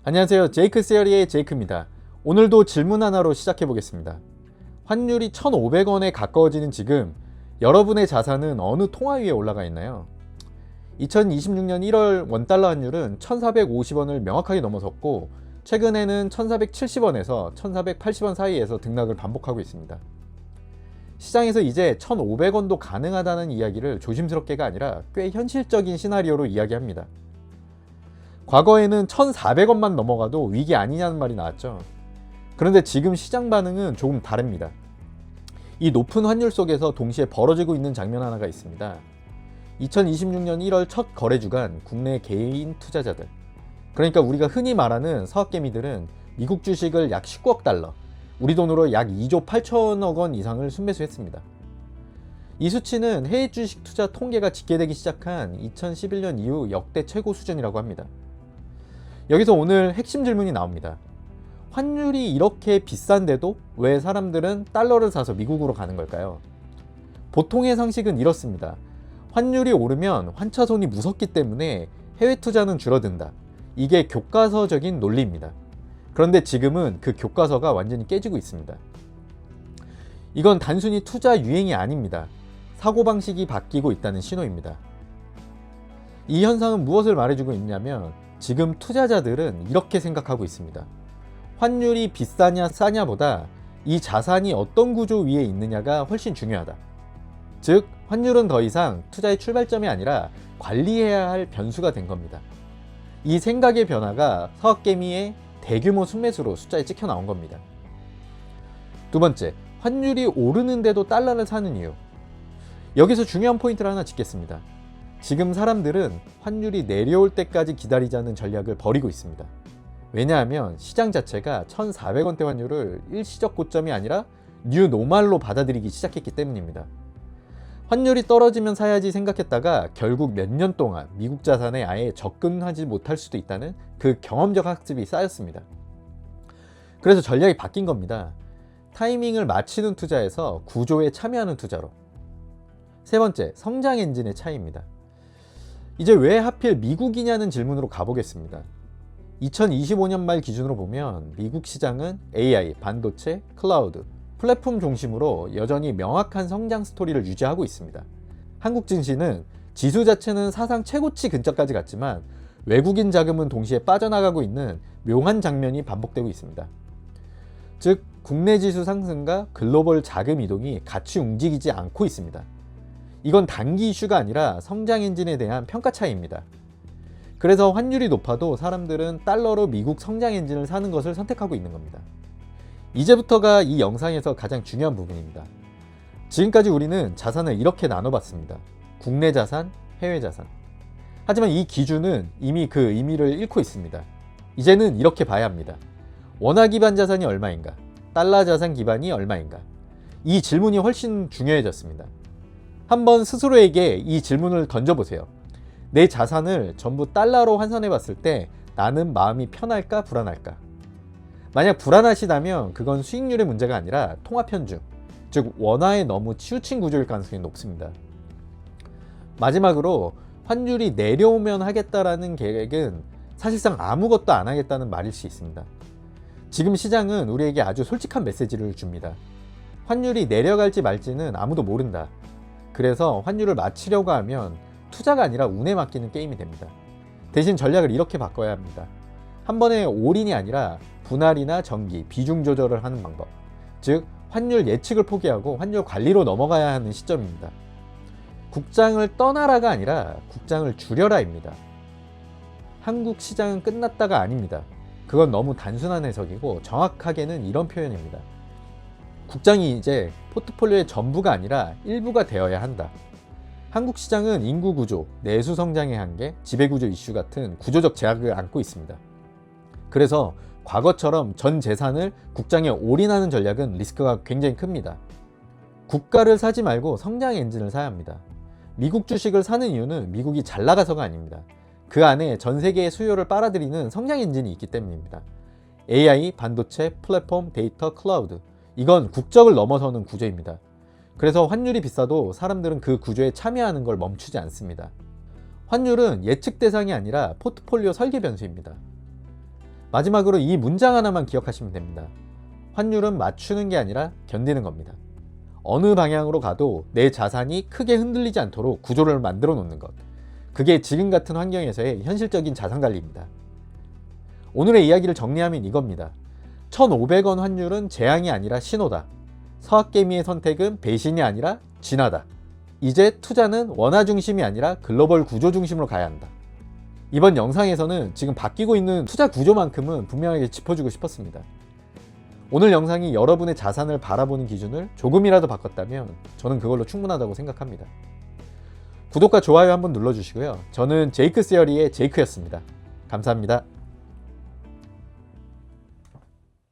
안녕하세요. 제이크 세어리의 제이크입니다. 오늘도 질문 하나로 시작해 보겠습니다. 환율이 1,500원에 가까워지는 지금 여러분의 자산은 어느 통화 위에 올라가 있나요? 2026년 1월 원달러 환율은 1,450원을 명확하게 넘어섰고 최근에는 1,470원에서 1,480원 사이에서 등락을 반복하고 있습니다. 시장에서 이제 1,500원도 가능하다는 이야기를 조심스럽게가 아니라 꽤 현실적인 시나리오로 이야기합니다. 과거에는 1,400원만 넘어가도 위기 아니냐는 말이 나왔죠. 그런데 지금 시장 반응은 조금 다릅니다. 이 높은 환율 속에서 동시에 벌어지고 있는 장면 하나가 있습니다. 2026년 1월 첫 거래 주간 국내 개인 투자자들, 그러니까 우리가 흔히 말하는 서학개미들은 미국 주식을 약 19억 달러, 우리 돈으로 약 2조 8천억 원 이상을 순매수했습니다. 이 수치는 해외 주식 투자 통계가 집계되기 시작한 2011년 이후 역대 최고 수준이라고 합니다. 여기서 오늘 핵심 질문이 나옵니다. 환율이 이렇게 비싼데도 왜 사람들은 달러를 사서 미국으로 가는 걸까요? 보통의 상식은 이렇습니다. 환율이 오르면 환차손이 무섭기 때문에 해외 투자는 줄어든다. 이게 교과서적인 논리입니다. 그런데 지금은 그 교과서가 완전히 깨지고 있습니다. 이건 단순히 투자 유행이 아닙니다. 사고방식이 바뀌고 있다는 신호입니다. 이 현상은 무엇을 말해주고 있냐면 지금 투자자들은 이렇게 생각하고 있습니다. 환율이 비싸냐 싸냐 보다 이 자산이 어떤 구조 위에 있느냐가 훨씬 중요하다. 즉 환율은 더 이상 투자의 출발점이 아니라 관리해야 할 변수가 된 겁니다. 이 생각의 변화가 서학개미의 대규모 순매수로 숫자에 찍혀 나온 겁니다. 두 번째, 환율이 오르는데도 달러를 사는 이유. 여기서 중요한 포인트를 하나 짚겠습니다. 지금 사람들은 환율이 내려올 때까지 기다리자는 전략을 벌이고 있습니다. 왜냐하면 시장 자체가 1,400원대 환율을 일시적 고점이 아니라 뉴 노멀로 받아들이기 시작했기 때문입니다. 환율이 떨어지면 사야지 생각했다가 결국 몇 년 동안 미국 자산에 아예 접근하지 못할 수도 있다는 그 경험적 학습이 쌓였습니다. 그래서 전략이 바뀐 겁니다. 타이밍을 맞추는 투자에서 구조에 참여하는 투자로. 세 번째, 성장 엔진의 차이입니다. 이제 왜 하필 미국이냐는 질문으로 가보겠습니다. 2025년 말 기준으로 보면 미국 시장은 AI, 반도체, 클라우드, 플랫폼 중심으로 여전히 명확한 성장 스토리를 유지하고 있습니다. 한국 증시는 지수 자체는 사상 최고치 근처까지 갔지만 외국인 자금은 동시에 빠져나가고 있는 묘한 장면이 반복되고 있습니다. 즉 국내 지수 상승과 글로벌 자금 이동이 같이 움직이지 않고 있습니다. 이건 단기 이슈가 아니라 성장 엔진에 대한 평가 차이입니다. 그래서 환율이 높아도 사람들은 달러로 미국 성장 엔진을 사는 것을 선택하고 있는 겁니다. 이제부터가 이 영상에서 가장 중요한 부분입니다. 지금까지 우리는 자산을 이렇게 나눠봤습니다. 국내 자산, 해외 자산. 하지만 이 기준은 이미 그 의미를 잃고 있습니다. 이제는 이렇게 봐야 합니다. 원화 기반 자산이 얼마인가? 달러 자산 기반이 얼마인가? 이 질문이 훨씬 중요해졌습니다. 한번 스스로에게 이 질문을 던져보세요. 내 자산을 전부 달러로 환산해 봤을 때 나는 마음이 편할까 불안할까? 만약 불안하시다면 그건 수익률의 문제가 아니라 통합 현중, 즉 원화에 너무 치우친 구조일 가능성이 높습니다. 마지막으로 환율이 내려오면 하겠다라는 계획은 사실상 아무것도 안 하겠다는 말일 수 있습니다. 지금 시장은 우리에게 아주 솔직한 메시지를 줍니다. 환율이 내려갈지 말지는 아무도 모른다. 그래서 환율을 맞추려고 하면 투자가 아니라 운에 맡기는 게임이 됩니다. 대신 전략을 이렇게 바꿔야 합니다. 한 번에 올인이 아니라 분할이나 정기, 비중 조절을 하는 방법. 즉 환율 예측을 포기하고 환율 관리로 넘어가야 하는 시점입니다. 국장을 떠나라가 아니라 국장을 줄여라입니다. 한국 시장은 끝났다가 아닙니다. 그건 너무 단순한 해석이고 정확하게는 이런 표현입니다. 국장이 이제 포트폴리오의 전부가 아니라 일부가 되어야 한다. 한국 시장은 인구 구조, 내수 성장의 한계, 지배구조 이슈 같은 구조적 제약을 안고 있습니다. 그래서 과거처럼 전 재산을 국장에 올인하는 전략은 리스크가 굉장히 큽니다. 국가를 사지 말고 성장 엔진을 사야 합니다. 미국 주식을 사는 이유는 미국이 잘 나가서가 아닙니다. 그 안에 전 세계의 수요를 빨아들이는 성장 엔진이 있기 때문입니다. AI, 반도체, 플랫폼, 데이터, 클라우드. 이건 국적을 넘어서는 구조입니다. 그래서 환율이 비싸도 사람들은 그 구조에 참여하는 걸 멈추지 않습니다. 환율은 예측 대상이 아니라 포트폴리오 설계 변수입니다. 마지막으로 이 문장 하나만 기억하시면 됩니다. 환율은 맞추는 게 아니라 견디는 겁니다. 어느 방향으로 가도 내 자산이 크게 흔들리지 않도록 구조를 만들어 놓는 것. 그게 지금 같은 환경에서의 현실적인 자산 관리입니다. 오늘의 이야기를 정리하면 이겁니다. 1,500원 환율은 재앙이 아니라 신호다. 서학개미의 선택은 배신이 아니라 진화다. 이제 투자는 원화 중심이 아니라 글로벌 구조 중심으로 가야 한다. 이번 영상에서는 지금 바뀌고 있는 투자 구조만큼은 분명하게 짚어주고 싶었습니다. 오늘 영상이 여러분의 자산을 바라보는 기준을 조금이라도 바꿨다면 저는 그걸로 충분하다고 생각합니다. 구독과 좋아요 한번 눌러주시고요. 저는 제이크 세어리의 제이크였습니다. 감사합니다.